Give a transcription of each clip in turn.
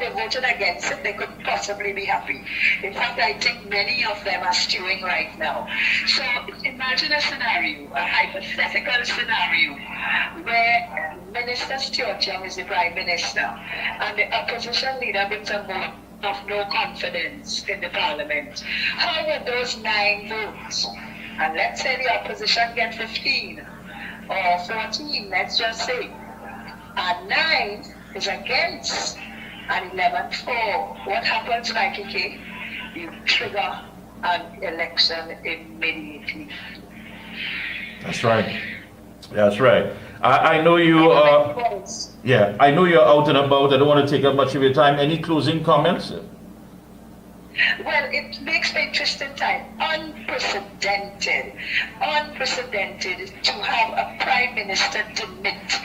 they voted against it, they couldn't possibly be happy. In fact, I think many of them are stewing right now. So imagine a scenario, a hypothetical scenario, where Minister Stuart Young is the Prime Minister and the opposition leader brings a vote of no confidence in the Parliament. How would those 9 votes, and let's say the opposition get 15 or 14, let's just say, and 9 is against and 11 for, what happens, Mikey K? You trigger an election immediately. That's right. That's right. I know you are. Yeah, I know you're out and about. I don't want to take up much of your time. Any closing comments? Well, it makes an interesting time. Unprecedented to have a Prime Minister demit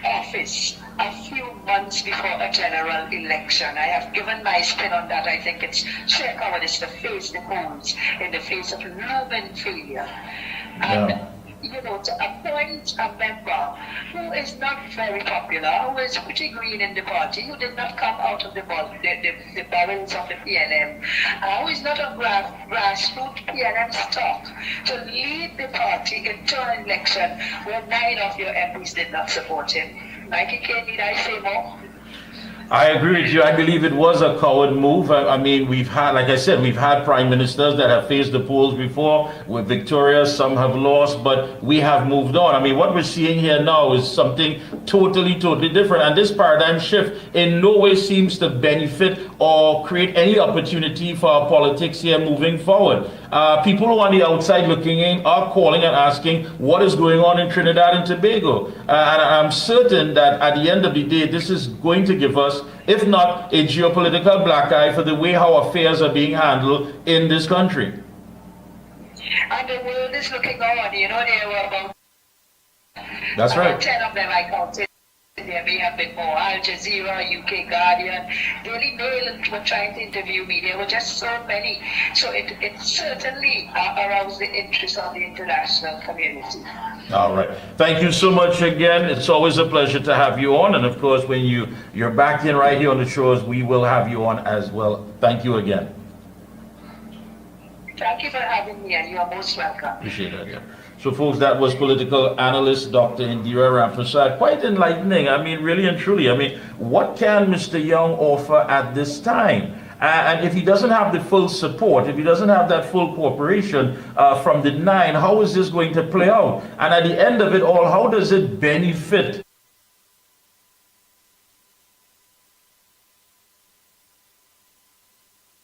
office a few months before a general election. I have given my spin on that. I think it's sheer cowardice to face the polls in the face of looming failure. And, you know, to appoint a member who is not very popular, who is pretty green in the party, who did not come out of the barrels of the PNM, who is not a grassroots PNM stock, to lead the party into an election where 9 of your MPs did not support him. Mikey K, need I say more? I agree with you. I believe it was a coward move. I mean, we've had, like I said, we've had prime ministers that have faced the polls before. We're victorious, some have lost, but we have moved on. I mean, what we're seeing here now is something totally different. And this paradigm shift in no way seems to benefit or create any opportunity for our politics here moving forward. People who are on the outside looking in are calling and asking what is going on in Trinidad and Tobago. And I'm certain that at the end of the day, this is going to give us, if not a geopolitical black eye for the way how affairs are being handled in this country. And the world is looking on. You know, there were about, That's right. 10 of them I counted. There may have been more. Al Jazeera, UK Guardian, Daily Mail were trying to interview me. There were just so many. So it certainly aroused the interest of the international community. All right. Thank you so much again. It's always a pleasure to have you on. And of course, when you're back in right here on the shores, we will have you on as well. Thank you again. Thank you for having me, and you are most welcome. Appreciate that, yeah. So folks, that was political analyst Dr. Indira Ramprasad. Quite enlightening. I mean, really and truly. I mean, what can Mr. Young offer at this time? And if he doesn't have the full support, if he doesn't have that full cooperation from the 9, how is this going to play out? And at the end of it all, how does it benefit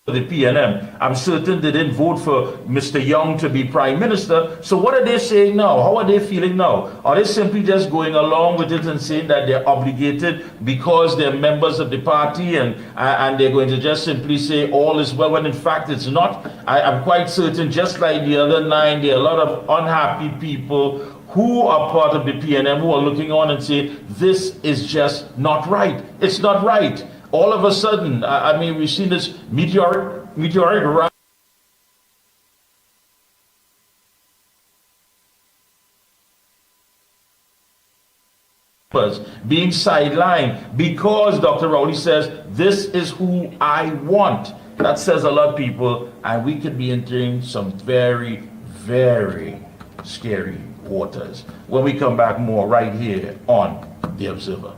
the PNM? I'm certain they didn't vote for Mr. Young to be Prime Minister. So what are they saying now? How are they feeling now? Are they simply just going along with it and saying that they're obligated because they're members of the party and they're going to just simply say all is well, when in fact it's not? I'm quite certain, just like the other 9, there are a lot of unhappy people who are part of the PNM who are looking on and say, this is just not right. It's not right. All of a sudden, I mean, we've seen this meteoric rise being sidelined because Dr. Rowley says, this is who I want. That says a lot, people, and we could be entering some very, very scary waters. When we come back, more right here on The Observer.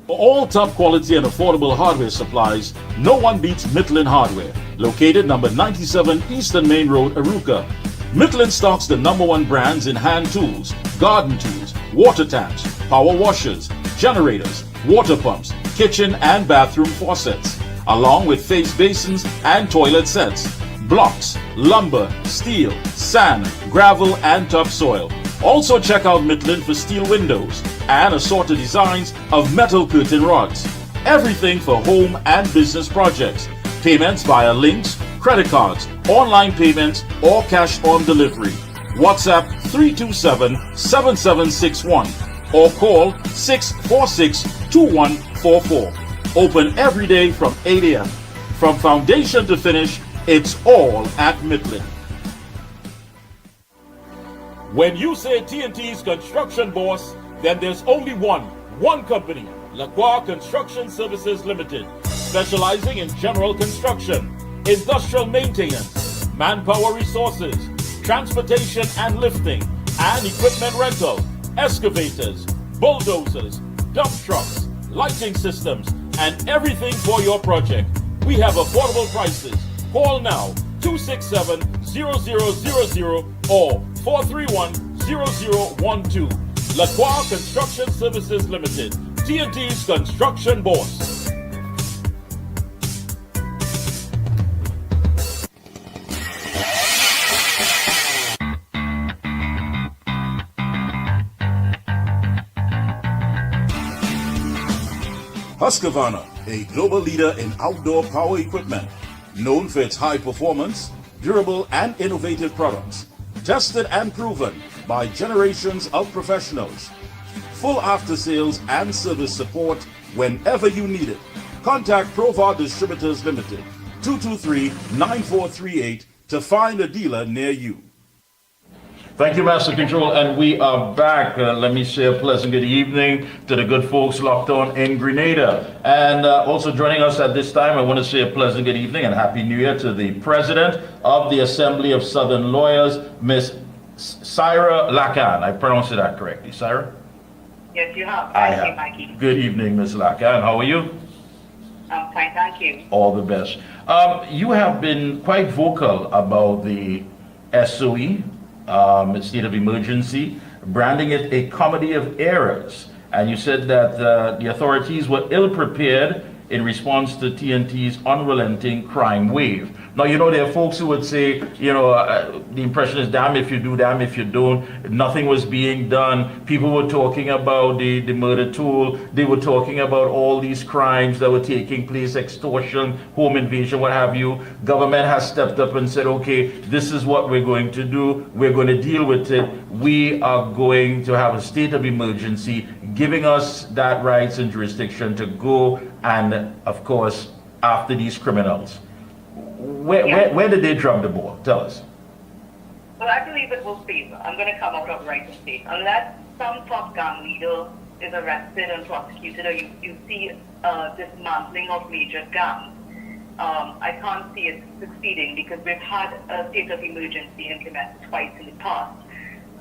For all top quality and affordable hardware supplies, no one beats Midland Hardware. Located number 97 Eastern Main Road, Arouca. Midland stocks the #1 brands in hand tools, garden tools, water taps, power washers, generators, water pumps, kitchen and bathroom faucets, along with face basins and toilet sets, blocks, lumber, steel, sand, gravel and topsoil. Also check out Midland for steel windows and assorted designs of metal curtain rods. Everything for home and business projects. Payments via links, credit cards, online payments, or cash on delivery. WhatsApp 327-7761 or call 646-2144. Open every day from 8 a.m. From foundation to finish, it's all at Midland. When you say TNT's construction boss, then there's only one company, Lacroix Construction Services Limited. specializing in general construction, industrial maintenance, manpower resources, transportation and lifting, and equipment rental, excavators, bulldozers, dump trucks, lighting systems, and everything for your project. We have affordable prices. Call now 267-0000 or 431-0012. Lacroix Construction Services Limited, TNT's construction boss. Husqvarna, a global leader in outdoor power equipment, known for its high performance, durable and innovative products, tested and proven by generations of professionals. Full after sales and service support whenever you need it. Contact Provar Distributors Limited, 223-9438 to find a dealer near you. Thank you, Master Control, and we are back. Let me say a pleasant good evening to the good folks locked on in Grenada. And also joining us at this time, I want to say a pleasant good evening and Happy New Year to the President of the Assembly of Southern Lawyers, Miss Syra Lacan. I pronounced that correctly, Syra? Yes, you have. Thank you, Mikey. Good evening, Miss Lacan. How are you? I'm fine, thank you. All the best. You have been quite vocal about the SOE, state of emergency, branding it a comedy of errors. And you said that the authorities were ill-prepared in response to TNT's unrelenting crime wave. Now, you know, there are folks who would say, you know, the impression is damn if you do, damn if you don't. Nothing was being done. People were talking about the murder tool. They were talking about all these crimes that were taking place, extortion, home invasion, what have you. Government has stepped up and said, okay, this is what we're going to do. We're going to deal with it. We are going to have a state of emergency, giving us that rights and jurisdiction to go and, of course, after these criminals. Where did they drop the ball? Tell us. Well, I believe it will favor. I'm going to come out of right state. Unless some top gang leader is arrested and prosecuted, or you see dismantling of major gangs, I can't see it succeeding because we've had a state of emergency implemented twice in the past,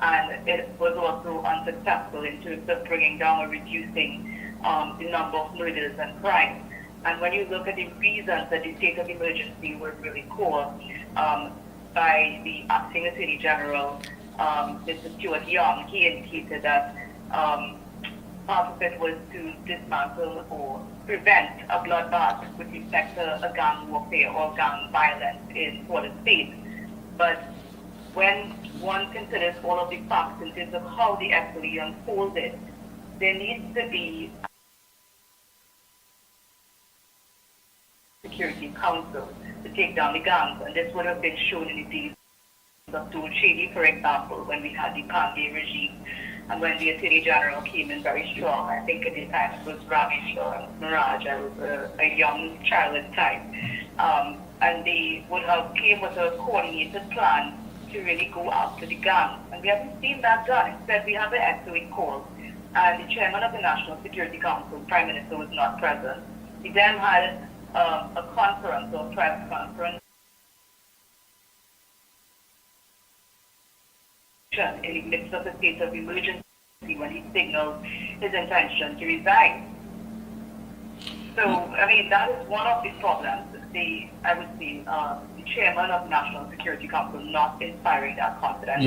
and it was also unsuccessful in terms of bringing down or reducing the number of murders and crimes. And when you look at the reasons that the state of emergency was really called by the acting Attorney General, Mr. Stuart Young, he indicated that part of it was to dismantle or prevent a bloodbath with respect to a gang warfare or gang violence in border states. But when one considers all of the facts in terms of how the SOE unfolded, there needs to be Security Council to take down the gangs, and this would have been shown in the days of Dole Shady, for example, when we had the Pandey regime, and when the Attorney General came in very strong. I think at the time it was Ravish or Mirage. I was a young child at the time, and they would have came with a coordinated plan to really go after the gangs, and we haven't seen that done. Instead, we have the SOE call, and the chairman of the National Security Council, Prime Minister, was not present. He then had a conference or press conference in the midst of the state of emergency when he signaled his intention to resign. So, I mean, that is one of the problems. I would say the chairman of the National Security Council not inspiring that confidence.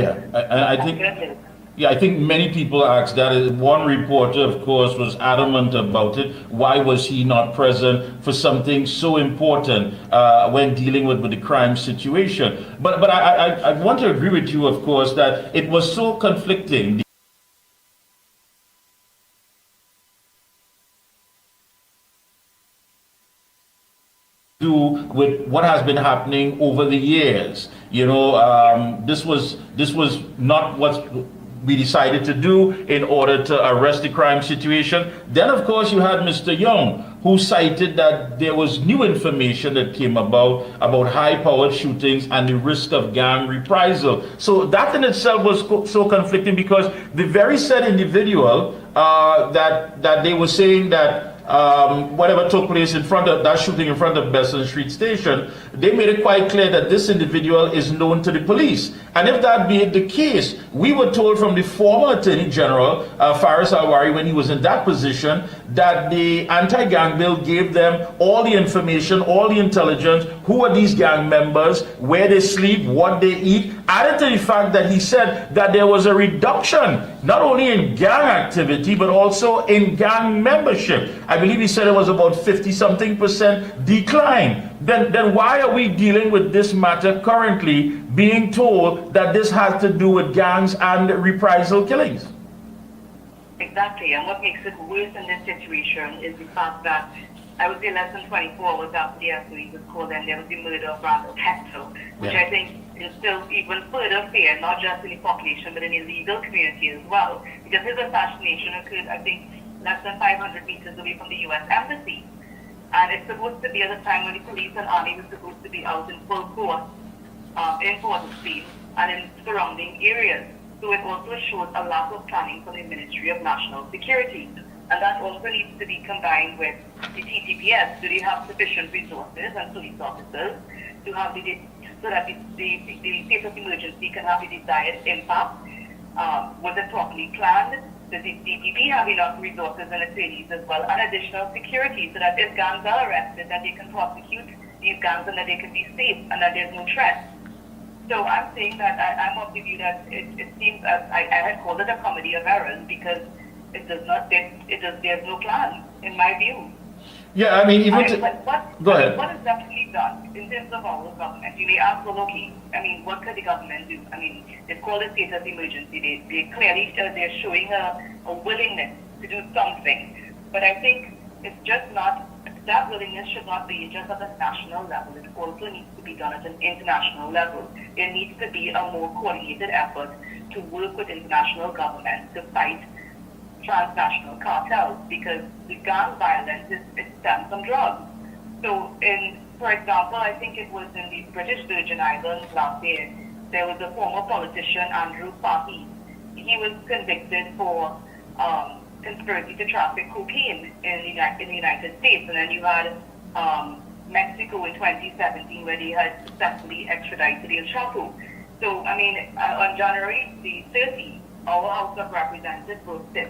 Yeah, I think many people asked that. One reporter, of course, was adamant about it. Why was he not present for something so important when dealing with the crime situation? But I want to agree with you, of course, that it was so conflicting. Do with what has been happening over the years. You know, this was not what we decided to do in order to arrest the crime situation. Then, of course, you had Mr. Young, who cited that there was new information that came about high-powered shootings and the risk of gang reprisal. So that in itself was so conflicting, because the very said individual that they were saying that whatever took place in front of that shooting in front of Besson Street Station, they made it quite clear that this individual is known to the police. And if that be the case, we were told from the former Attorney General, Faris Alwari, when he was in that position, that the anti-gang bill gave them all the information, all the intelligence, who are these gang members, where they sleep, what they eat, added to the fact that he said that there was a reduction, not only in gang activity, but also in gang membership. I believe he said it was about 50-something% decline. Then why are we dealing with this matter currently, being told that this has to do with gangs and reprisal killings? Exactly, and what makes it worse in this situation is the fact that I would say less than 24 hours after the SOE was called, and there was the murder of Randall Hector, which I think instills even further fear, not just in the population, but in the legal community as well. Because his assassination occurred, I think, less than 500 meters away from the U.S. Embassy. And it's supposed to be at a time when the police and army were supposed to be out in full force in Port-of-Spain and in surrounding areas. So it also shows a lack of planning from the Ministry of National Security. And that also needs to be combined with the TTPS. Do they have sufficient resources and police officers to have so that the state of emergency can have the desired impact? Was it properly planned? Does the DPP have enough resources and attorneys as well, and additional security, so that if gangs are arrested, that they can prosecute these gangs and that they can be safe and that there's no threat? So I'm saying that I'm of the view that it seems as I had called it a comedy of errors, because there's no plan, in my view. Yeah, I mean, even go ahead. What is actually done in terms of our government? You may ask, well, okay, I mean, what could the government do? I mean, it's called a state of emergency. They clearly, they're showing a willingness to do something. But I think it's just not, that willingness should not be just at a national level. It also needs to be done at an international level. There needs to be a more coordinated effort to work with international governments to fight transnational cartels, because the gang violence it stems from drugs. So, for example, I think it was in the British Virgin Islands last year, there was a former politician, Andrew Fahey. He was convicted for conspiracy to traffic cocaine in the United States, and then you had Mexico in 2017, where they had successfully extradited El Chapo. So, I mean, on January the 30th, our House of Representatives will sit,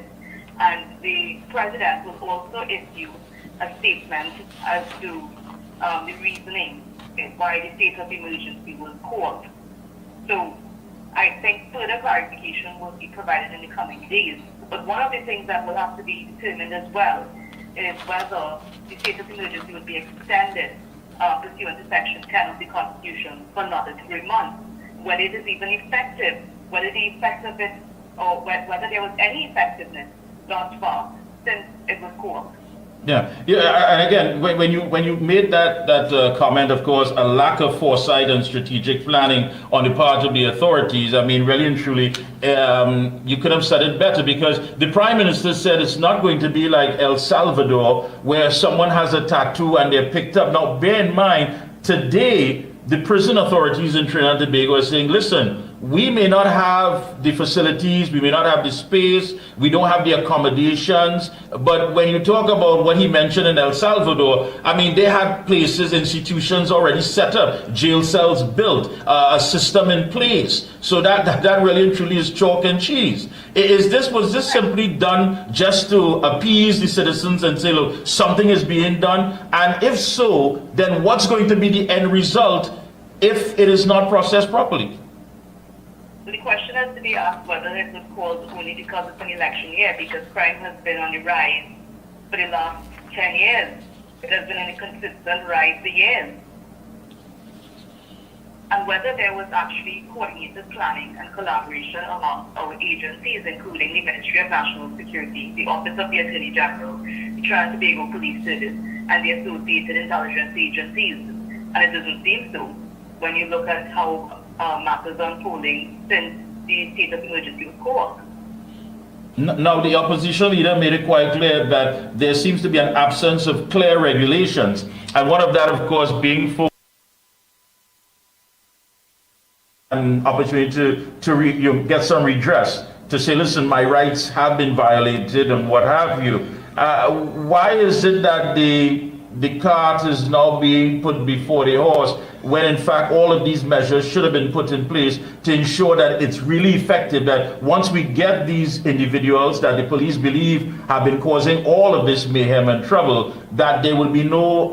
and the President will also issue a statement as to the reasoning why the state of emergency was called. So I think further clarification will be provided in the coming days. But one of the things that will have to be determined as well is whether the state of emergency will be extended pursuant to Section 10 of the Constitution for another 3 months, whether it is even effective, whether the effect of it, or whether there was any effectiveness thus far since it was called. Yeah, and again, when you made that comment, of course, a lack of foresight and strategic planning on the part of the authorities. I mean, really and truly, you could have said it better, because the Prime Minister said it's not going to be like El Salvador, where someone has a tattoo and they're picked up. Now, bear in mind, today the prison authorities in Trinidad and Tobago are saying, listen, we may not have the facilities, we may not have the space, we don't have the accommodations, but when you talk about what he mentioned in El Salvador, I mean, they had places, institutions already set up, jail cells built, a system in place. So that really and truly is chalk and cheese. Was this simply done just to appease the citizens and say, look, something is being done? And if so, then what's going to be the end result if it is not processed properly? The question has to be asked whether it was called only because it's an election year, because crime has been on the rise for the last 10 years. It has been on a consistent rise for years. And whether there was actually coordinated planning and collaboration among our agencies, including the Ministry of National Security, the Office of the Attorney General, the Trinidad and Tobago Police Service, and the associated intelligence agencies. And it doesn't seem so when you look at how matters are unfolding since the state of emergency was called. Now, the opposition leader made it quite clear that there seems to be an absence of clear regulations, and one of that, of course, being for an opportunity to get some redress, to say, listen, my rights have been violated and what have you. Why is it that the cart is now being put before the horse when in fact all of these measures should have been put in place to ensure that it's really effective, that once we get these individuals that the police believe have been causing all of this mayhem and trouble, that there will be no,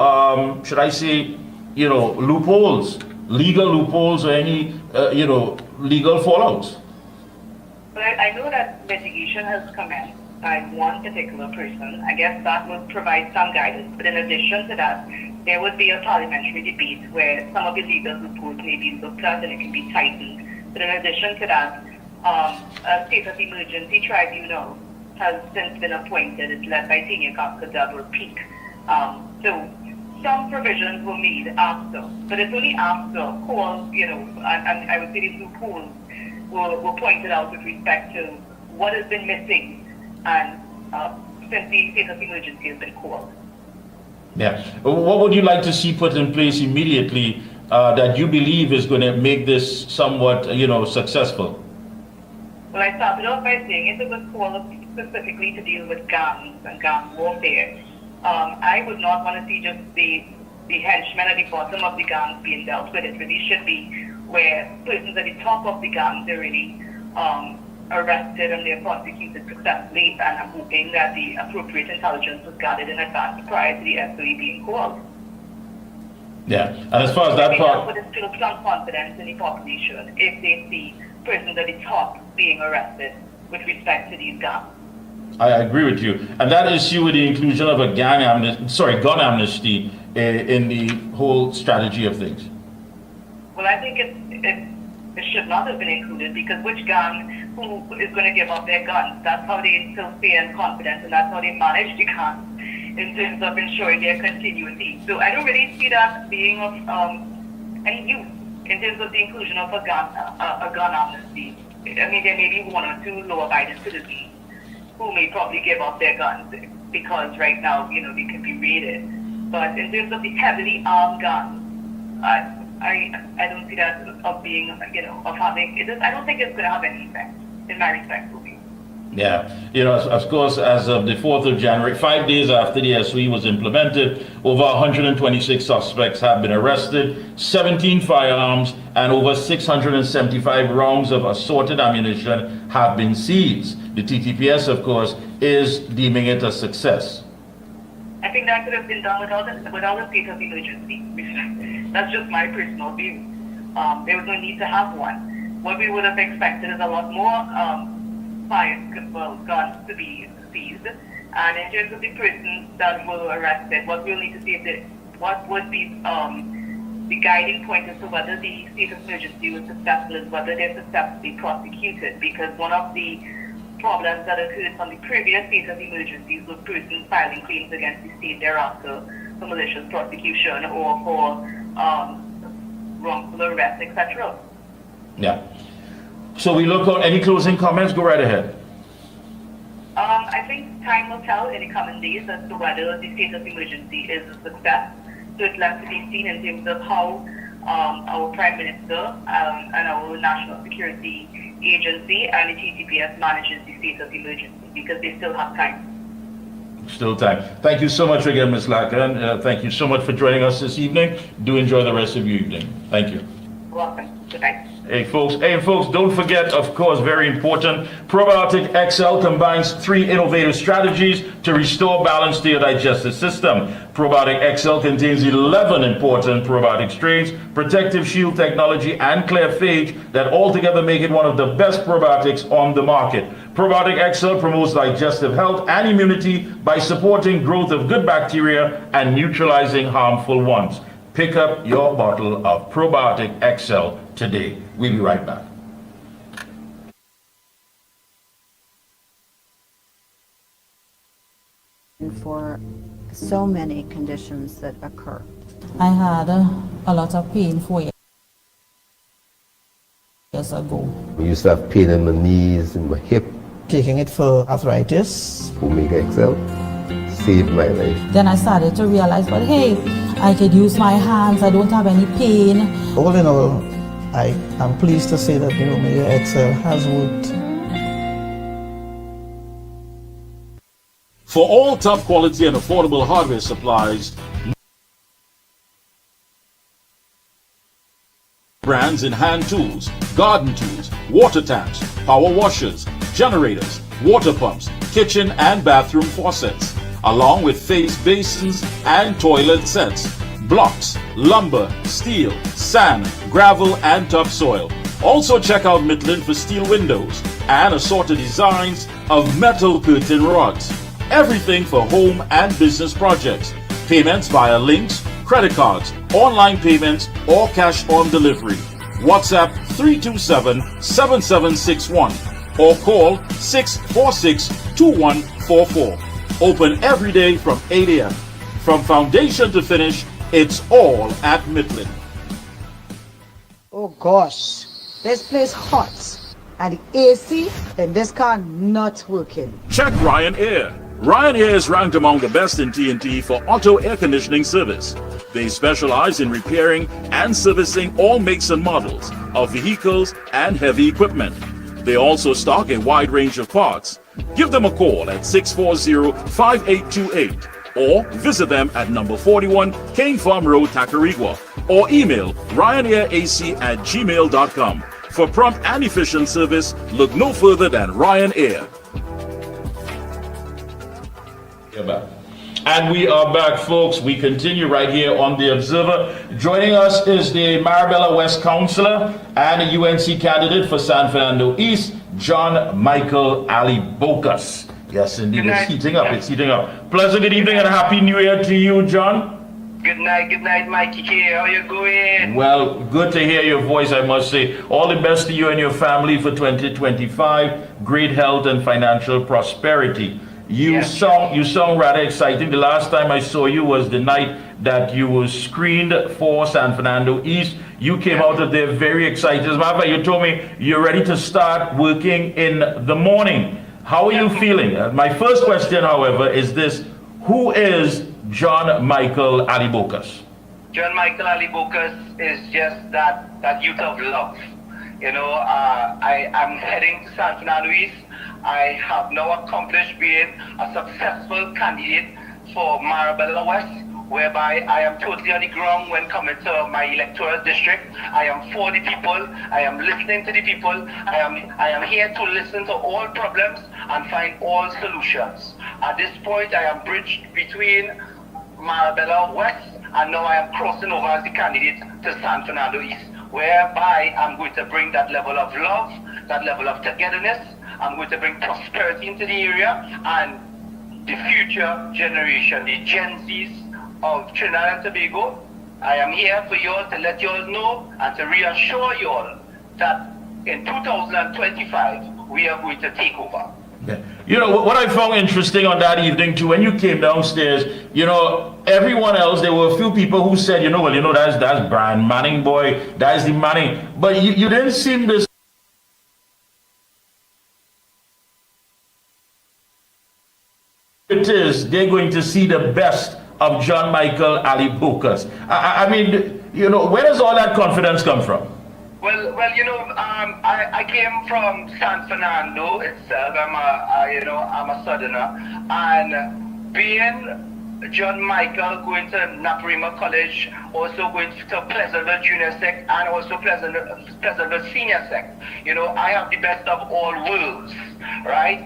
should I say, loopholes, legal loopholes or any, legal fallouts? But I know that litigation has commenced by one particular person. I guess that would provide some guidance. But in addition to that, there would be a parliamentary debate where some of the legal loopholes may be looked at and it can be tightened. But in addition to that, a state of emergency tribunal has since been appointed. It's led by Senior Constable Peak. So some provisions were made after, but it's only after calls, and I would say these loopholes were pointed out with respect to what has been missing and since the state of emergency has been called. Yeah. What would you like to see put in place immediately that you believe is going to make this somewhat, successful? Well, I started off by saying it was called specifically to deal with gangs and gang warfare. I would not want to see just the henchmen at the bottom of the gangs being dealt with. It really should be where persons at the top of the gangs are really arrested and they're prosecuted successfully, and I'm hoping that the appropriate intelligence was gathered in advance prior to the SOE being called. Yeah, and as far as that part... That would instill some confidence in the population if they see persons at the top being arrested with respect to these gangs. I agree with you. And that issue with the inclusion of a gun amnesty in the whole strategy of things. Well, I think it should not have been included, because which gang who is going to give up their guns? That's how they instill fear and confidence, and that's how they manage the guns in terms of ensuring their continuity. So I don't really see that being of any use in terms of the inclusion of a gun amnesty. I mean, there may be one or two law-abiding citizens who may probably give up their guns because right now, they can be raided. But in terms of the heavily armed guns, I don't see that of being, of having, I don't think it's going to have any effect, in my respectful view. Yeah, of course, as of the 4th of January, 5 days after the SOE was implemented, over 126 suspects have been arrested, 17 firearms, and over 675 rounds of assorted ammunition have been seized. The TTPS, of course, is deeming it a success. I think that could have been done without a state of emergency. That's just my personal view. There was no need to have one. What we would have expected is a lot more guns to be seized. And in terms of the persons that were arrested, what we'll need to see is what would be the guiding point as to whether the state of emergency was successful is whether they're successfully prosecuted. Because one of the problems that occurred from the previous state of emergencies was persons filing claims against the state thereafter for malicious prosecution or for wrongful arrest, etc. Yeah. So we look on any closing comments. Go right ahead. I think time will tell in the coming days as to whether the state of emergency is a success. So it's left to be seen in terms of how our Prime Minister and our National Security Agency and the TTPS manages the state of emergency, because they still have time. Still time. Thank you so much again, Ms. Lacan. Thank you so much for joining us this evening. Do enjoy the rest of your evening. Thank you. Welcome. Good night. Hey folks, don't forget, of course, very important, Probiotic XL combines 3 innovative strategies to restore balance to your digestive system. Probiotic XL contains 11 important probiotic strains, protective shield technology, and clearphage that altogether make it one of the best probiotics on the market. Probiotic XL promotes digestive health and immunity by supporting growth of good bacteria and neutralizing harmful ones. Pick up your bottle of Probiotic XL today. We'll be right back. For so many conditions that occur. I had a lot of pain 4 years ago. I used to have pain in my knees and my hip. Taking it for arthritis. Omega XL saved my life. Then I started to realize, but hey, I could use my hands, I don't have any pain. All in all, I am pleased to say that Omega XL has worked. For all top quality and affordable hardware supplies, brands in hand tools, garden tools, water tanks, power washers, generators, water pumps, kitchen and bathroom faucets, along with face basins and toilet sets, blocks, lumber, steel, sand, gravel and topsoil. Also check out Midland for steel windows and assorted designs of metal curtain rods. Everything for home and business projects. Payments via links, credit cards, online payments, or cash on delivery. WhatsApp 327-7761 or call 646-2144. Open every day from 8 a.m. From foundation to finish, it's all at Midland. Oh gosh, this place hot and the AC in this car not working. Check Ryan Air. Ryan Air is ranked among the best in TNT for auto air conditioning service. They specialize in repairing and servicing all makes and models of vehicles and heavy equipment. They also stock a wide range of parts. Give them a call at 640-5828 or visit them at number 41 Cane Farm Road, Tacarigua, or email ryanairac@gmail.com. For prompt and efficient service, look no further than Ryan Air. And we are back, folks. We continue right here on The Observer. Joining us is the Marabella West Councillor and a UNC candidate for San Fernando East, John Michael Ali Bocas. Yes, indeed. It's heating up. It's heating up. Pleasant good evening and a happy new year to you, John. Good night, Mikey K. How you going? Well, good to hear your voice, I must say. All the best to you and your family for 2025. Great health and financial prosperity. You sound rather exciting. The last time I saw you was the night that you were screened for San Fernando East. You came out of there very excited. As a matter of fact, you told me you're ready to start working in the morning. How are you feeling? My first question, however, is this. Who is John Michael Ali Bocas? John Michael Ali Bocas is just that youth of love. You know, I'm heading to San Fernando East. I have now accomplished being a successful candidate for Marabella West, whereby I am totally on the ground when coming to my electoral district. I am for the people. I am listening to the people. I am here to listen to all problems and find all solutions. At this point, I am bridged between Marabella West and now I am crossing over as the candidate to San Fernando East, whereby I'm going to bring that level of love, that level of togetherness. I'm going to bring prosperity into the area and the future generation, the Gen Zs of Trinidad and Tobago. I am here for you all to let you all know and to reassure you all that in 2025, we are going to take over. Yeah. You know, what I found interesting on that evening too, when you came downstairs, you know, everyone else, there were a few people who said, that's Brian Manning, boy, that's the Manning. But you didn't seem this. It is, they're going to see the best of John Michael Ali Bocas. I mean, you know, where does all that confidence come from? Well, I came from San Fernando itself. I'm a southerner, and being John Michael, going to Naparima College, also going to Pleasantville Junior Sec, and also Pleasantville Senior Sec. You know, I have the best of all worlds, right?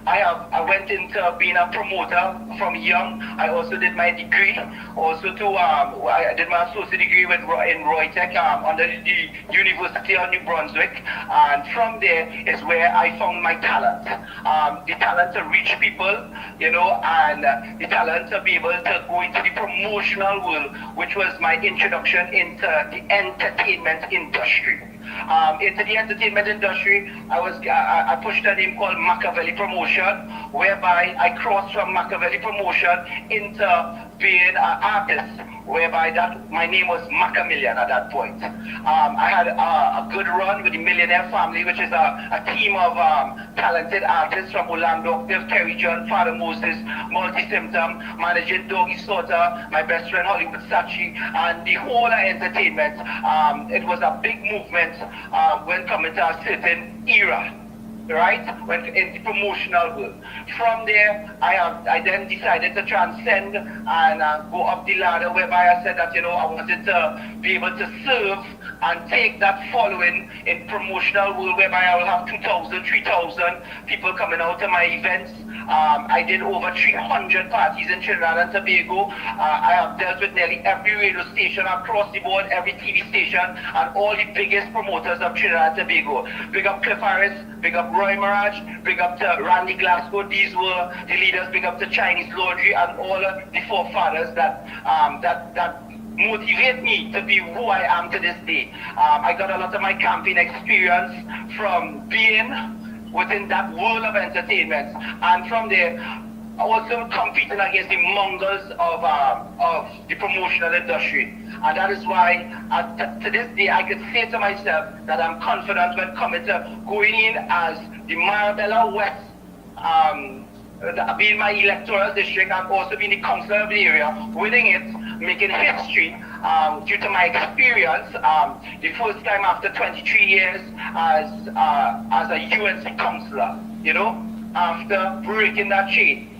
I went into being a promoter from young. I also did my degree. I did my associate degree in Roytech under the University of New Brunswick. And from there is where I found my talent. The talent to reach people, you know, and the talent to be able to go into the promotional world, which was my introduction into the entertainment industry. Into the entertainment industry, I pushed a name called Machiavelli Promotion, whereby I crossed from Machiavelli Promotion into being an artist, whereby my name was Macamillion at that point. I had a good run with the Millionaire Family, which is a team of talented artists from Orlando, Terry John, Father Moses, Multi-Symptom, managing Doggy Slaughter, my best friend Hollywood Sachi, and the whole entertainment. It was a big movement when coming to a certain era. right? When in the promotional world. From there, I then decided to transcend and go up the ladder, whereby I said that I wanted to be able to serve and take that following in promotional world, whereby I will have 2,000, 3,000 people coming out to my events. I did over 300 parties in Trinidad and Tobago. I have dealt with nearly every radio station across the board, every TV station, and all the biggest promoters of Trinidad and Tobago. Big up Cliff Harris, big up Roy Mirage, big up to Randy Glasgow. These were the leaders. Big up to Chinese Laundry and all the forefathers that motivate me to be who I am to this day. I got a lot of my campaign experience from being within that world of entertainment, and from there also competing against the mongols of the promotional industry. And that is why to this day I could say to myself that I'm confident when coming to going in as the Marabella West, being my electoral district, and also being the councillor of the area, winning it, making history due to my experience. The first time after 23 years as a UNC councillor, after breaking that chain,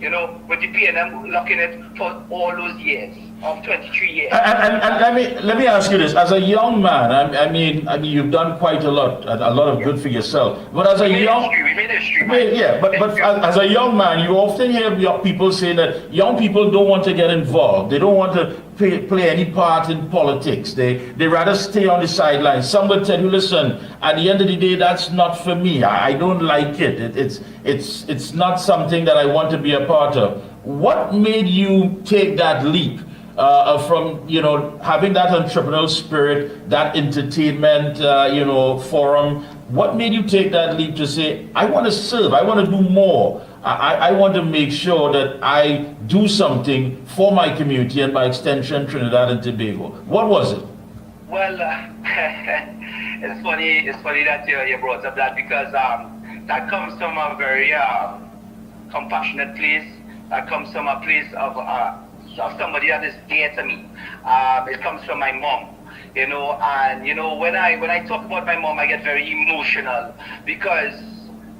with the PNM locking it for all those years of 23 years. And let me ask you this: as a young man, I mean, you've done quite a lot of good for yourself. But as a we young, made history. yeah, but as a young man, you often hear people say that young people don't want to get involved. They don't want to play any part in politics. They rather stay on the sidelines. Some will tell you, listen, at the end of the day, that's not for me. I don't like it. It's not something that I want to be a part of. What made you take that leap? From having that entrepreneurial spirit, that entertainment forum, what made you take that leap to say, I want to serve, I want to do more, I want to make sure that I do something for my community and by extension Trinidad and Tobago? What was it? Well, it's funny that you brought up that, because that comes from a very compassionate place. That comes from a place of somebody that is dear to me. It comes from my mom, and when I talk about my mom, I get very emotional, because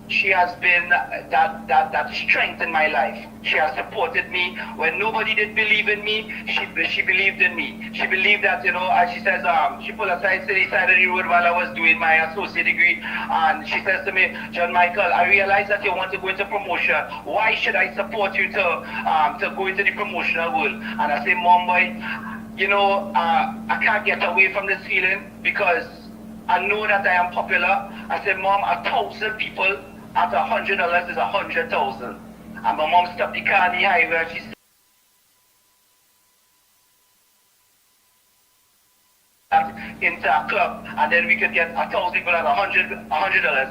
she has been that strength in my life. She has supported me when nobody did believe in me. She believed in me. She believed that, as she says, she pulled aside to the side of the road while I was doing my associate degree, and she says to me, John Michael, I realize that you want to go into promotion. Why should I support you to go into the promotional world? And I say, Mom, boy, I can't get away from this feeling, because I know that I am popular. I said, Mom, 1,000 people at $100 is 100,000. And my mom stopped the car on the highway and she said, into a club, and then we could get 1,000 people at $100,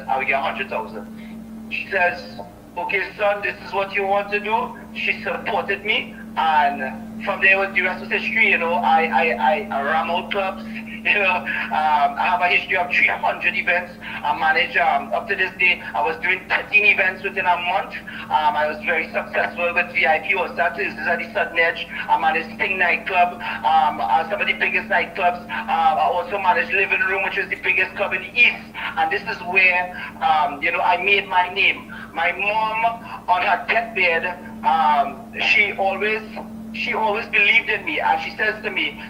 and we get 100,000. She says, okay, son, this is what you want to do. She supported me, and from there, with the rest of history, I ram out clubs. I have a history of 300 events. I manage, up to this day, I was doing 13 events within a month. I was very successful with VIP Ostat. This is at the Southern Edge. I managed Sting nightclub, some of the biggest nightclubs. I also managed Living Room, which is the biggest club in the East. And this is where, I made my name. My mom, on her deathbed, she always believed in me, and she says to me,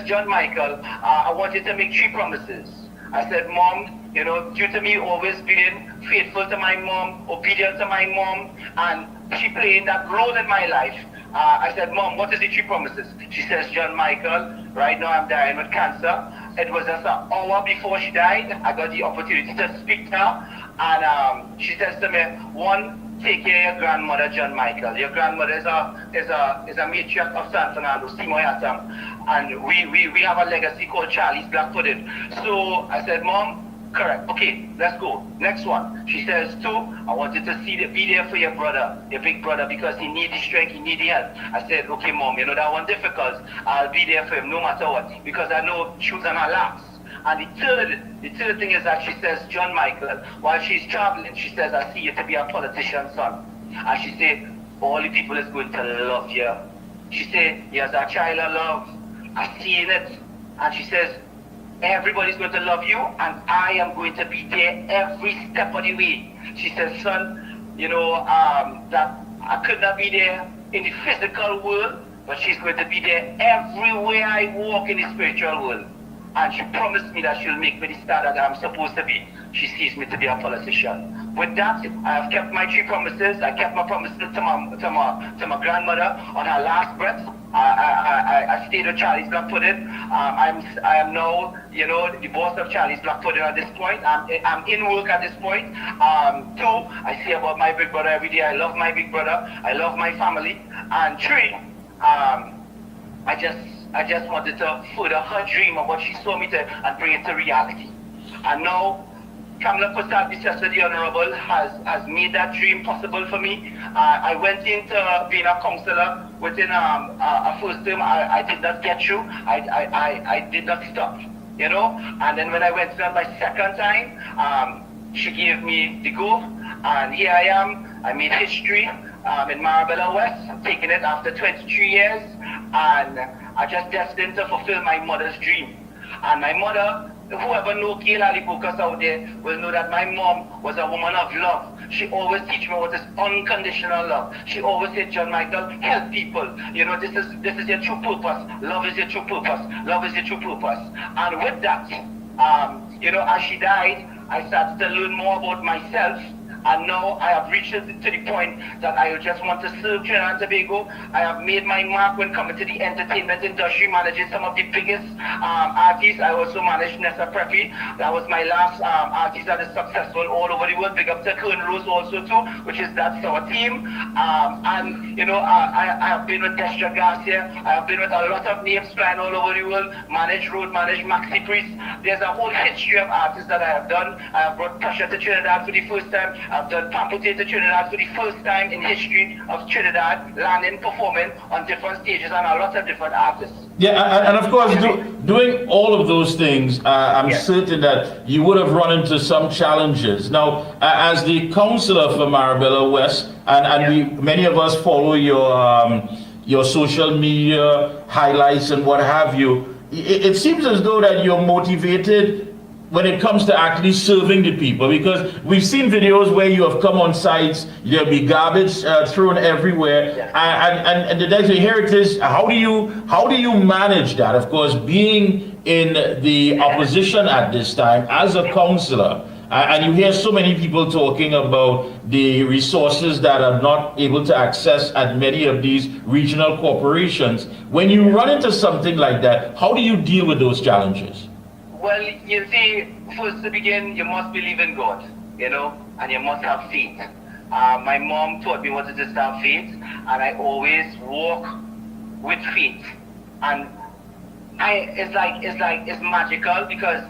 John Michael, I want you to make 3 promises. I said, Mom, due to me always being faithful to my mom, obedient to my mom, and she playing that role in my life, I said, Mom, what is the 3 promises? She says, John Michael, right now I'm dying with cancer. It was just an hour before she died. I got the opportunity to speak to her, and she says to me, 1, take care of your grandmother, John Michael. Your grandmother is a matriarch of San Fernando, Simoyatam, and we have a legacy called Charlie's Black Pudding. So I said, Mom, correct. Okay, let's go. Next one. She says, 2, I want you to be there for your brother, your big brother, because he needs the strength, he needs the help. I said, okay, Mom, that one difficult. I'll be there for him no matter what, because I know she was on her last. And the third thing is that she says, John Michael, while she's traveling, she says, I see you to be a politician's son. And she said, all the people is going to love you. She said, you're a child of love. I see it. And she says, Everybody's going to love you, and I am going to be there every step of the way. She said, son, that I could not be there in the physical world, but she's going to be there everywhere I walk in the spiritual world. And she promised me that she'll make me the star that I'm supposed to be. She sees me to be a politician. With that, I have kept my 3 promises. I kept my promises to my grandmother on her last breath. I stayed with Charlie's Black Pudding. I am now, the boss of Charlie's Black Pudding at this point. I'm in work at this point. 2, I say about my big brother every day. I love my big brother. I love my family. And 3, I just wanted to further her dream of what she saw me to and bring it to reality. And now, Kamala Prasad, the Honorable, has made that dream possible for me. I went into being a councillor within a first term. I did not get through. I did not stop, And then when I went to my second time, she gave me the go. And here I am. I made history in Marabella West, taking it after 23 years. And I just destined to fulfill my mother's dream. And my mother, whoever knows Gail Alibukas out there, will know that my mom was a woman of love. She always teach me what is unconditional love. She always said, John Michael, help people. This is your true purpose. Love is your true purpose. Love is your true purpose. And with that, as she died, I started to learn more about myself. And now I have reached to the point that I just want to serve Trinidad and Tobago. I have made my mark when coming to the entertainment industry, managing some of the biggest artists. I also managed Nessa Preppy. That was my last artist that is successful all over the world. Big up to Kern Rose also too, that's our team. I have been with Destra Garcia. I have been with a lot of names flying all over the world. Managed Road, managed Maxi Priest. There's a whole history of artists that I have done. I have brought Pressure to Trinidad for the first time. I've done Pamputate to Trinidad for the first time in history of Trinidad, landing, performing on different stages and a lot of different artists. Yeah, and of course, doing all of those things, I'm certain that you would have run into some challenges. Now, as the councillor for Marabella West, and many of us follow your social media highlights and what have you, it seems as though that you're motivated when it comes to actually serving the people, because we've seen videos where you have come on sites, there'll be garbage thrown everywhere, and the next thing, here it is. How do you manage that? Of course, being in the opposition at this time as a councillor, and you hear so many people talking about the resources that are not able to access at many of these regional corporations. When you run into something like that, how do you deal with those challenges? Well, you see, first to begin, you must believe in God, and you must have faith. My mom taught me what it is to have faith, and I always walk with faith. And it's magical because,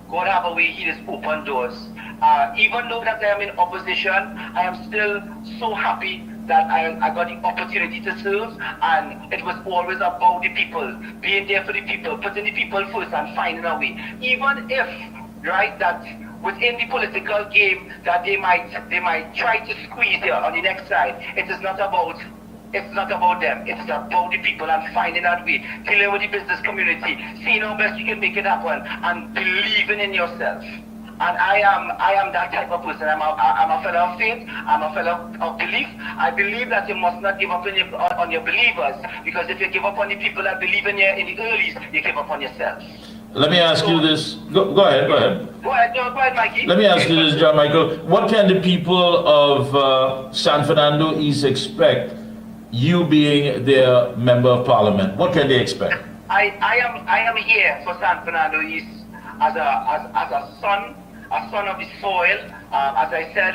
God have a way, He just open doors. Even though that I am in opposition, I am still so happy that I got the opportunity to serve, and it was always about the people, being there for the people, putting the people first and finding a way. Even if, that within the political game that they might try to squeeze here on the next side, it is not about them. It's about the people and finding that way, dealing with the business community, seeing how best you can make it happen, and believing in yourself. And I am that type of person. I'm a fellow of faith. I'm a fellow of belief. I believe that you must not give up on your believers, because if you give up on the people that believe in you in the earlies, you give up on yourself. Let me ask you this. Go ahead. Go ahead, Mikey. Let me ask you this, John Michael. What can the people of San Fernando East expect, you being their member of parliament? What can they expect? I am here for San Fernando East as a son of the soil. As I said,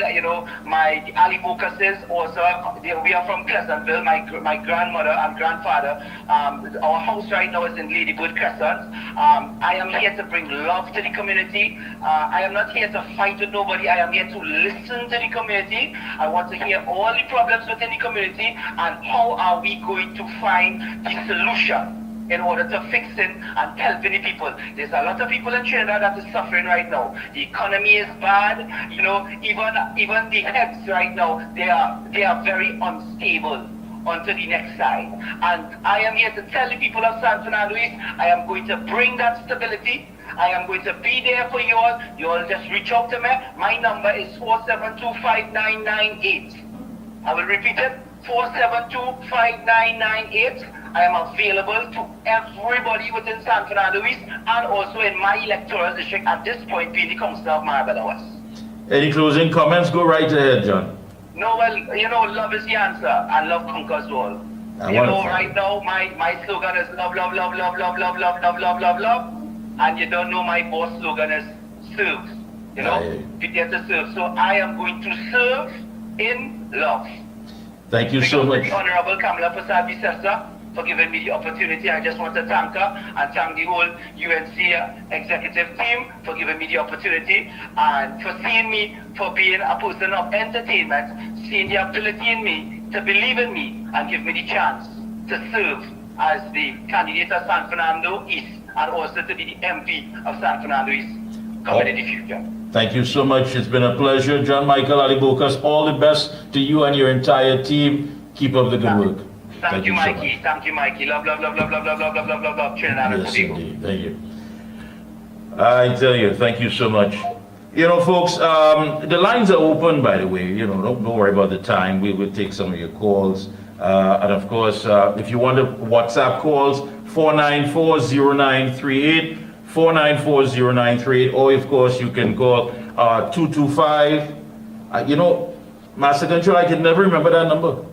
my Ali Bocases also, we are from Pleasantville. My grandmother and grandfather, our house right now is in Ladybird Crescent. I am here to bring love to the community. I am not here to fight with nobody. I am here to listen to the community. I want to hear all the problems within the community and how are we going to find the solution in order to fixing and helping the people. There's a lot of people in Trinidad that is suffering right now. The economy is bad. Even the heads right now, they are very unstable. onto the next side. And I am here to tell the people of San Fernando East, I am going to bring that stability. I am going to be there for you all. You all just reach out to me. My number is 472-5998. I will repeat it, 472-5998. I am available to everybody within San Fernando East and also in my electoral district at this point being the Council of Marbella West. Any closing comments? Go right ahead, John. No, well, love is the answer and love conquers all. Right now my slogan is love, love, love, love, love, love, love, love, love, love, love. And you don't know my boss slogan is serve. Be there to serve. So I am going to serve in love. Thank you so much. The Honorable Kamala Prasad for giving me the opportunity. I just want to thank her and thank the whole UNC executive team for giving me the opportunity and for seeing me for being a person of entertainment, seeing the ability in me to believe in me and give me the chance to serve as the candidate of San Fernando East and also to be the MP of San Fernando East coming in the future. Thank you so much. It's been a pleasure. John Michael Alibokas, all the best to you and your entire team. Keep up the good work. Thank you, Mikey. So thank you, Mikey. Love, love, love, love, love, love, love, love, love, love, love, Trinidad and Tobago. Indeed. Thank you. I tell you, thank you so much. Folks, the lines are open, by the way. Don't worry about the time. We will take some of your calls. And of course, if you want to WhatsApp calls, 494-0938, 494-0938, or of course you can call 225. Master Control, I can never remember that number.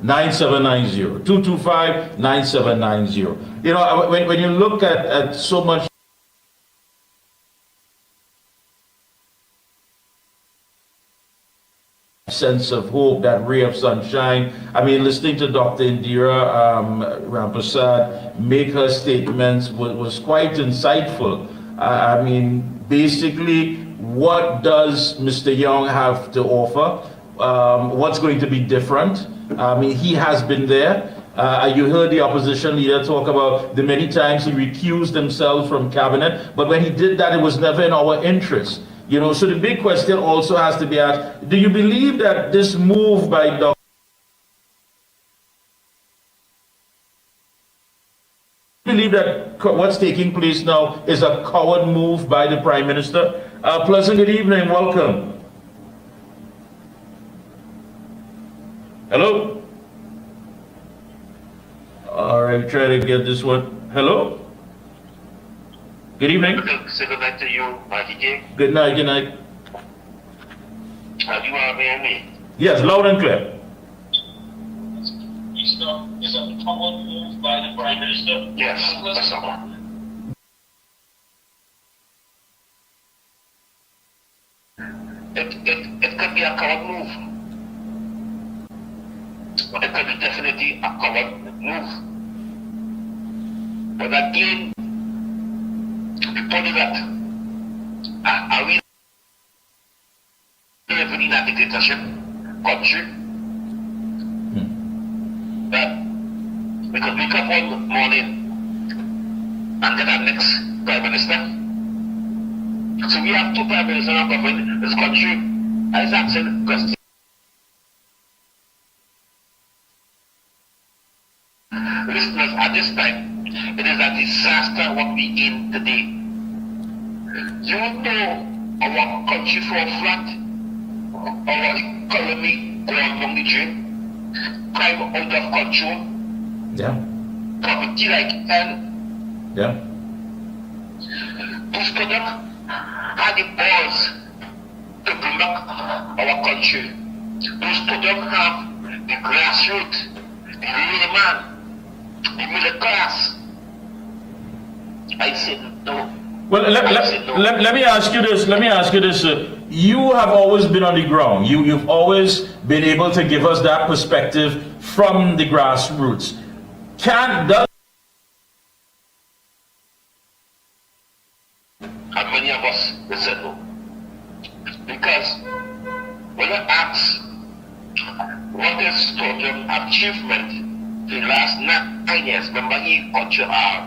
9790, 225-9790. When you look at so much sense of hope, that ray of sunshine. Listening to Dr. Indira Ramprasad make her statements was quite insightful. Basically, what does Mr. Young have to offer? What's going to be different? He has been there. You heard the opposition leader talk about the many times he recused himself from cabinet, but when he did that, it was never in our interest. So the big question also has to be asked, do you believe that this move by Dr. believe that what's taking place now is a coward move by the Prime Minister? Pleasant good evening, welcome. Hello? All right, try to get this one. Hello? Good evening. Say good night to you, DJ. Good night, good night. You are hearing me? Yes, loud and clear. Is a common move by the Prime Minister? Yes, that's the one. It could be a coward move. It could be definitely a coward move. But again, before that, are we living in a dictatorship country? We could wake up one morning and get our next Prime Minister. So we have two Prime Ministers now governing this country. I was asking questions. Listeners, at this time, it is a disaster what we in today. Our country for flat, our economy going among the drain, crime out of control, poverty like hell. Those products had the balls to bring back our country. Those products have the grassroots, the layman, the middle class. I said no. Well, let me ask you this. You have always been on the ground. You've always been able to give us that perspective from the grassroots. And many of us will say no. Because when I ask what is total achievement in the last 9 years, remember he country are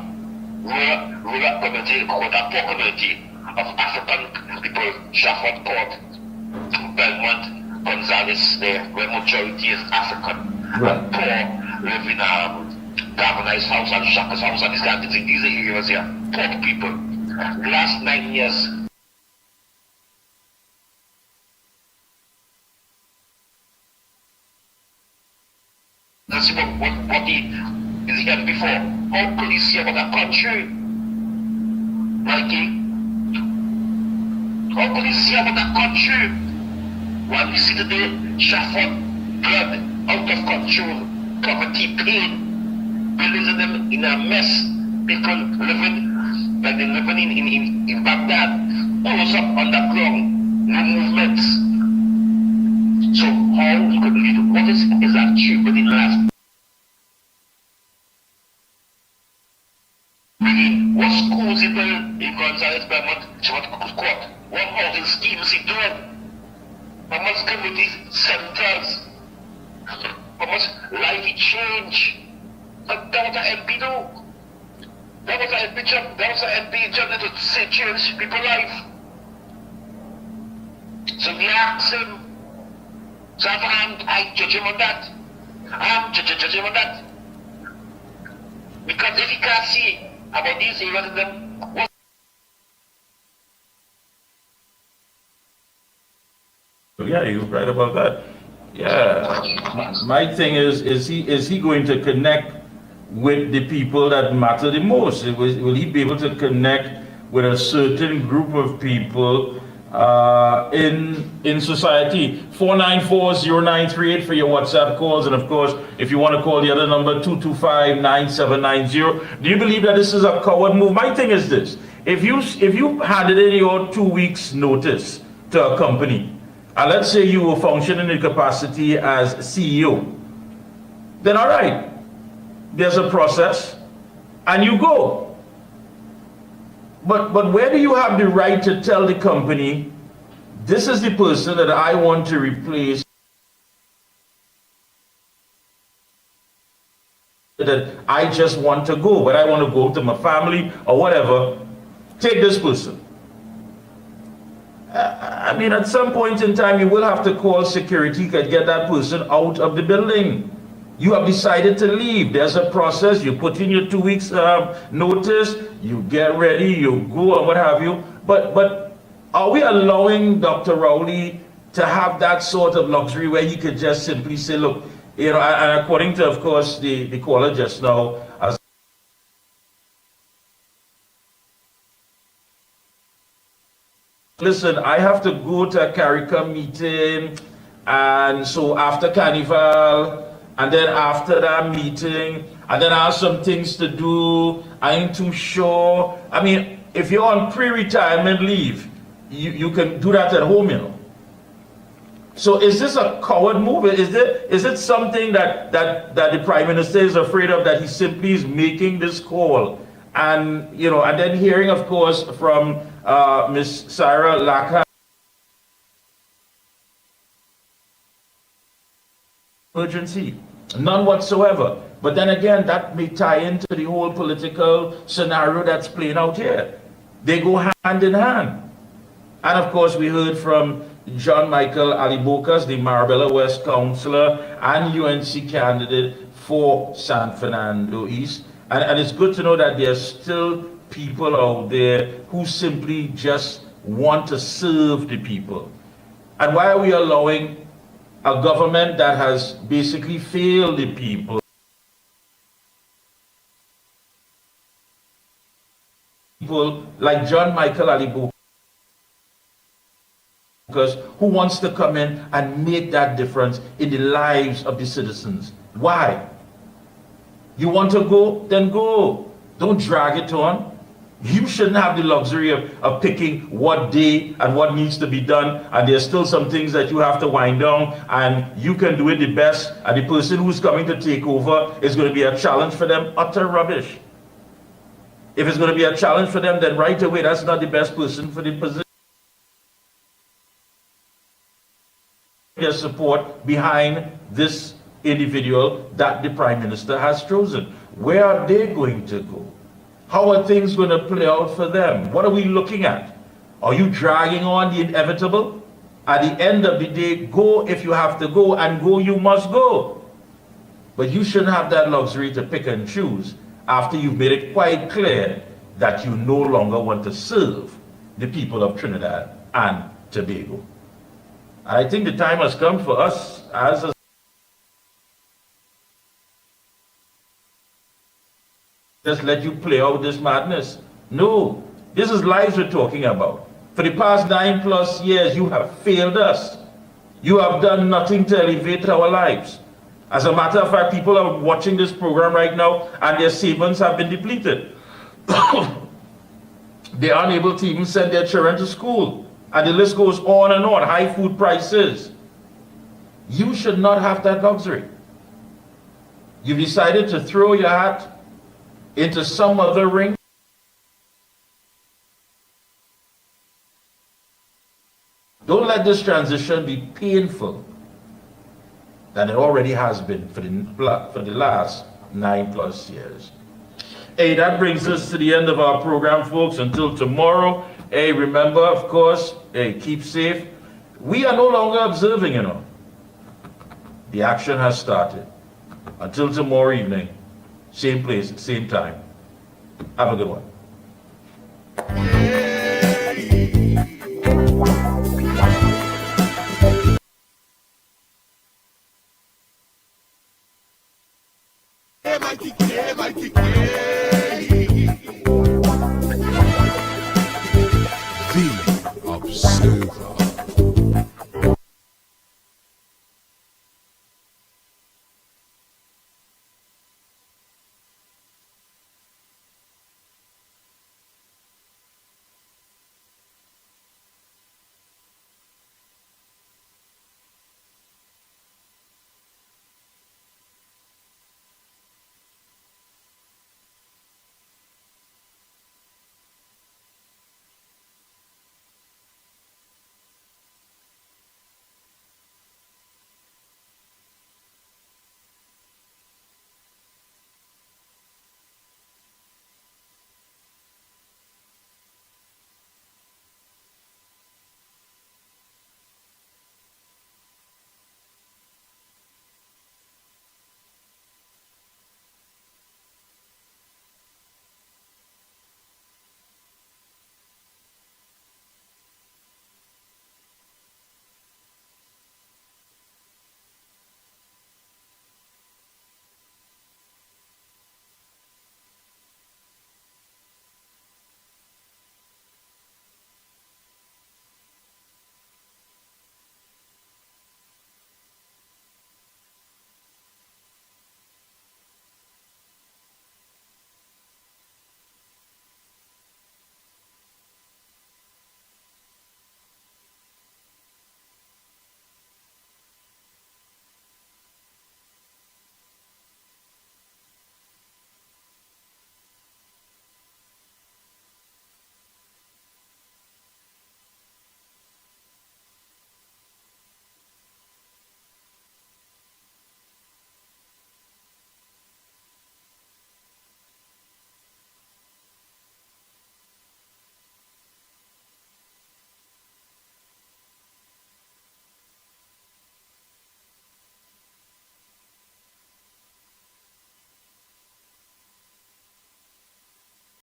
rural community, poor community of African people, Shafford Court, Belmont, Gonzales there, where majority is African. And poor live in Galvanized house and Shaka's house and these kind of things. These areas here, poor people. The last 9 years, let's see what he is here before. How could he see about a country? Mikey? How could he see about a country? While we see today, Shafford, blood, out of control, poverty, pain, buildings in them in a mess, people living like they're living in Baghdad, always up underground, no movements. So how could we, what is achieved within the last? What schools in Gonzales Belmont, Court? What housing schemes he doing? How much community centers? How much life he change? But that was an MP though. That was an MP job. That was an MP job that would say change people's life. So we ask him. So I judge him on that. I'm judge him on that. Because if he can't see about these areas in them, what? Yeah, you're right about that. Yeah. My thing is he going to connect with the people that matter the most? Will he be able to connect with a certain group of people in society? 494-0938 for your WhatsApp calls, and of course, if you want to call the other number, 225-9790. Do you believe that this is a coward move? My thing is this: if you handed in your 2 weeks notice to a company, and let's say you were functioning in capacity as CEO, then all right, there's a process, and you go. But where do you have the right to tell the company, this is the person that I want to replace, that I just want to go, but I want to go to my family or whatever, take this person. I mean, at some point in time, you will have to call security to get that person out of the building. You have decided to leave. There's a process. You put in your 2 weeks notice, you get ready, you go and what have you. But are we allowing Dr. Rowley to have that sort of luxury where he could just simply say, look, you know, and according to, of course, the caller just now, as listen, I have to go to a CARICOM meeting, and so after Carnival, and then after that meeting, and then I have some things to do, I ain't too sure. I mean, if you're on pre-retirement leave, you can do that at home, you know. So is this a coward move? Is it something that the Prime Minister is afraid of, that he simply is making this call? And, you know, and then hearing, of course, from Ms. Sarah Laka, urgency, none whatsoever. But then again, that may tie into the whole political scenario that's playing out here. They go hand in hand. And of course, we heard from John Michael Alibokas, the Marbella West councillor and UNC candidate for San Fernando East. And it's good to know that there are still people out there who simply just want to serve the people. And why are we allowing a government that has basically failed the people? People like John Michael Alibokas, who wants to come in and make that difference in the lives of the citizens. Why? You want to go? Then go. Don't drag it on. You shouldn't have the luxury of picking what day and what needs to be done, and there's still some things that you have to wind down, and you can do it the best, and the person who's coming to take over is going to be a challenge for them. Utter rubbish. If it's going to be a challenge for them, then right away, that's not the best person for the position. Their support behind this individual that the Prime Minister has chosen. Where are they going to go? How are things going to play out for them? What are we looking at? Are you dragging on the inevitable? At the end of the day, go if you have to go, and go you must go. But you shouldn't have that luxury to pick and choose after you've made it quite clear that you no longer want to serve the people of Trinidad and Tobago. And I think the time has come for us as a just let you play out this madness. No, this is lives we're talking about. For the past 9+ years, you have failed us. You have done nothing to elevate our lives. As a matter of fact, people are watching this program right now and their savings have been depleted. They are unable to even send their children to school. And the list goes on and on. High food prices. You should not have that luxury. You've decided to throw your hat into some other ring. Don't let this transition be painful than it already has been for the last 9+ years. Hey, that brings us to the end of our program, folks. Until tomorrow, hey, remember, of course, hey, keep safe. We are no longer observing, you know. The action has started. Until tomorrow evening, same place, same time. Have a good one.